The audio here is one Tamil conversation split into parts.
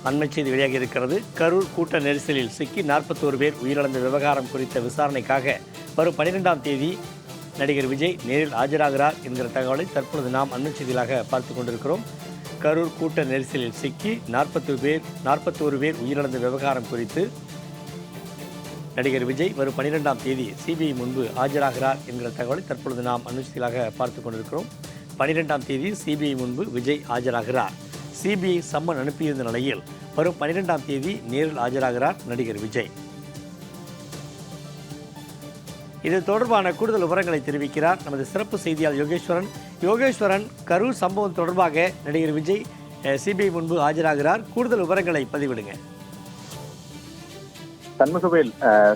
அண்மை செய்தி வெளியாகி இருக்கிறது. கரூர் கூட்ட நெரிசலில் சிக்கி 41 பேர் உயிரிழந்த விவகாரம் குறித்த விசாரணைக்காக வரும் 12ஆம் தேதி நடிகர் விஜய் நேரில் ஆஜராகிறார் என்கிற தகவலை தற்பொழுது நாம் அண்மை செய்தியாக பார்த்து கொண்டிருக்கிறோம். கரூர் கூட்ட நெரிசலில் சிக்கி 41 பேர் உயிரிழந்த விவகாரம் குறித்து நடிகர் விஜய் வரும் 12ஆம் தேதி சிபிஐ முன்பு ஆஜராகிறார் என்கிற தகவலை தற்பொழுது நாம் அண்மை செய்தியாக பார்த்து கொண்டிருக்கிறோம். 12ஆம் தேதி சிபிஐ முன்பு விஜய் ஆஜராகிறார். சிபிஐ சம்மன் அனுப்பியிருந்த நிலையில் வரும் 12ஆம் தேதி நேரில் ஆஜராகிறார் நடிகர் விஜய். இது தொடர்பான கூடுதல் விவரங்களை தெரிவிக்கிறார் நமது சிறப்பு செய்தியாளர் யோகேஸ்வரன். கரூர் சம்பவம் தொடர்பாக நடிகர் விஜய் சிபிஐ முன்பு ஆஜராகிறார். கூடுதல் விவரங்களை பதிவிடுங்க. சண்முகவேல்,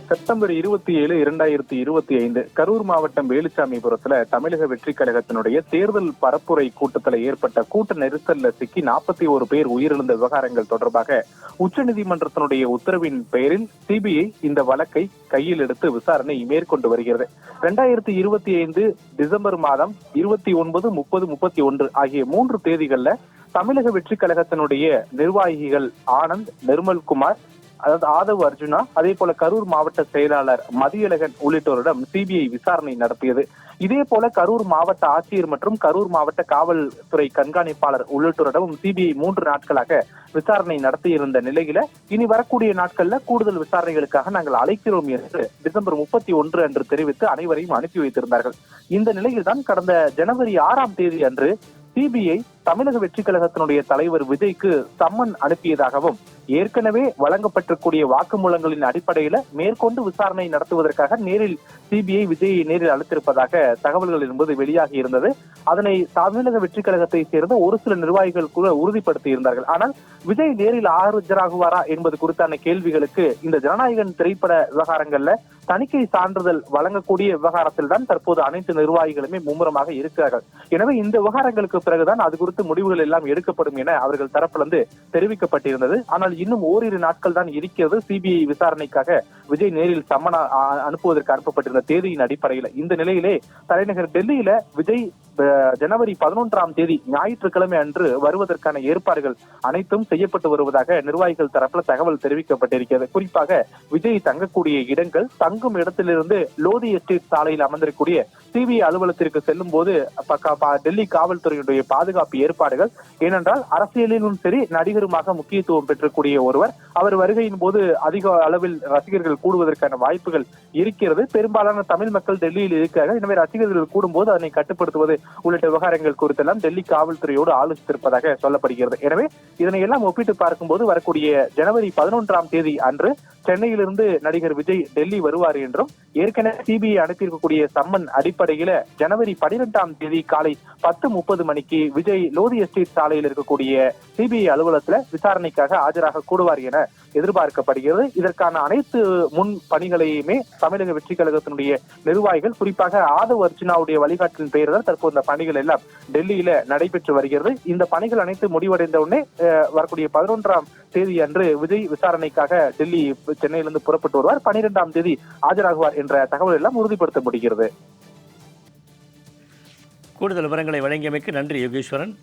செப்டம்பர் 27, 2025 கரூர் மாவட்டம் வேலுச்சாமிபுரத்துல தமிழக வெற்றி கழகத்தினுடைய தேர்தல் பரப்புரை கூட்டத்தில் ஏற்பட்ட கூட்ட நெரிசல்ல சிக்கி 41 பேர் உயிரிழந்த விவகாரங்கள் தொடர்பாக உச்சநீதிமன்றத்தினுடைய உத்தரவின் பெயரில் சிபிஐ இந்த வழக்கை கையில் எடுத்து விசாரணை மேற்கொண்டு வருகிறது. 2025 டிசம்பர் மாதம் 29, 30, 31 ஆகிய 3 தேதிகள்ல தமிழக வெற்றி கழகத்தினுடைய நிர்வாகிகள் ஆனந்த், நிர்மல்குமார், அதாவது ஆதவ் அர்ஜுனா, அதே போல கரூர் மாவட்ட செயலாளர் மதியழகன் உள்ளிட்டோரிடம் சிபிஐ விசாரணை நடத்தியது. இதே போல கரூர் மாவட்ட ஆட்சியர் மற்றும் கரூர் மாவட்ட காவல்துறை கண்காணிப்பாளர் உள்ளிட்டோரிடமும் சிபிஐ 3 நாட்களாக விசாரணை நடத்தியிருந்த நிலையில இனி வரக்கூடிய நாட்கள்ல கூடுதல் விசாரணைகளுக்காக நாங்கள் அழைக்கிறோம் என்று டிசம்பர் 31 அன்று தெரிவித்து அனைவரையும் அனுப்பி வைத்திருந்தார்கள். இந்த நிலையில்தான் கடந்த ஜனவரி 6ஆம் தேதி அன்று சிபிஐ தமிழக வெற்றி கழகத்தினுடைய தலைவர் விஜய்க்கு சம்மன் அனுப்பியதாகவும் ஏற்கனவே வழங்கப்பட்டிருக்கூடிய வாக்குமூலங்களின் அடிப்படையில மேற்கொண்டு விசாரணை நடத்துவதற்காக நேரில் சிபிஐ விஜயை நேரில் அழைத்திருப்பதாக தகவல்கள் என்பது வெளியாகி இருந்தது. அதனை தமிழக வெற்றி கழகத்தை சேர்ந்த ஒரு சில நிர்வாகிகள் கூட உறுதிப்படுத்தி இருந்தார்கள். ஆனால் விஜய் நேரில் ஆஜராகுவாரா என்பது குறித்தான கேள்விகளுக்கு இந்த ஜனநாயகன் திரைப்பட விவகாரங்கள்ல தணிக்கை சான்றிதழ் வழங்கக்கூடிய விவகாரத்தில் தான் தற்போது அனைத்து நிர்வாகிகளுமே மும்முரமாக இருக்கிறார்கள். எனவே இந்த விவகாரங்களுக்கு பிறகுதான் அது குறித்து முடிவுகள் எல்லாம் எடுக்கப்படும் என அவர்கள் தரப்பிலிருந்து தெரிவிக்கப்பட்டிருந்தது. ஆனால் இன்னும் ஓரிரு நாட்கள் தான் இருக்கிறது சிபிஐ விசாரணைக்காக விஜய் நேரில் சம்மன் அனுப்புவதற்கு அனுப்பப்பட்டிருந்த தேதியின் அடிப்படையில். இந்த நிலையிலே தலைநகர் டெல்லியில விஜய் ஜனவரி 11ஆம் தேதி ஞாயிற்றுக்கிழமை அன்று வருவதற்கான ஏற்பாடுகள் அனைத்தும் செய்யப்பட்டு வருவதாக நிர்வாகிகள் தரப்புல தகவல் தெரிவிக்கப்பட்டிருக்கிறது. குறிப்பாக விஜய் தங்கக்கூடிய இடங்கள், தங்கும் இடத்திலிருந்து லோதி எஸ்டேட் சாலையில் அமர்ந்திருக்கக்கூடிய சிபிஐ அலுவலகத்திற்கு செல்லும் போது டெல்லி காவல்துறையினுடைய பாதுகாப்பு ஏற்பாடுகள். ஏனென்றால் அரசியலிலும் சரி நடிகருமாக முக்கியத்துவம் பெற்றக்கூடிய ஒருவர், அவர் வருகையின் போது அதிக அளவில் ரசிகர்கள் கூடுவதற்கான வாய்ப்புகள் இருக்கிறது. பெரும்பாலான தமிழ் மக்கள் டெல்லியில் இருக்கிறார்கள். எனவே ரசிகர்கள் கூடும்போது அதனை கட்டுப்படுத்துவது உள்ளிட்ட விவகாரங்கள் குறித்தெல்லாம் டெல்லி காவல்துறையோடு ஆலோசித்திருப்பதாக சொல்லப்படுகிறது. எனவே இதனை எல்லாம் ஒப்பிட்டு பார்க்கும்போது வரக்கூடிய ஜனவரி 11ஆம் தேதி அன்று சென்னையிலிருந்து நடிகர் விஜய் டெல்லி வருவார் என்றும், ஏற்கனவே சிபிஐ அனுப்பியிருக்கக்கூடிய சம்மன் அடிப்படையில ஜனவரி 12ஆம் தேதி காலை 10:30 மணிக்கு விஜய் லோதி எஸ்டேட் சாலையில் இருக்கக்கூடிய சிபிஐ அலுவலகத்துல விசாரணைக்காக ஆஜராக கூடுவார் என எதிர்பார்க்கப்படுகிறது. இதற்கான அனைத்து முன் பணிகளையுமே தமிழக வெற்றி கழகத்தினுடைய நிர்வாகிகள், குறிப்பாக ஆதவ் அர்ஜுனாவுடைய வழிகாட்டின் பெயரில் தற்போது இந்த பணிகள் எல்லாம் டெல்லியில நடைபெற்று வருகிறது. இந்த பணிகள் அனைத்து முடிவடைந்த உடனே வரக்கூடிய 11ஆம் தேதி அன்று விஜய் விசாரணைக்காக டெல்லி சென்னையிலிருந்து புறப்பட்டு வருவார். 12ஆம் தேதி ஆஜராகுவார் என்ற தகவல் எல்லாம் உறுதிப்படுத்த முடிகிறது. கூடுதல் விவரங்களை வழங்கியமைக்கு நன்றி யோகேஸ்வரன்.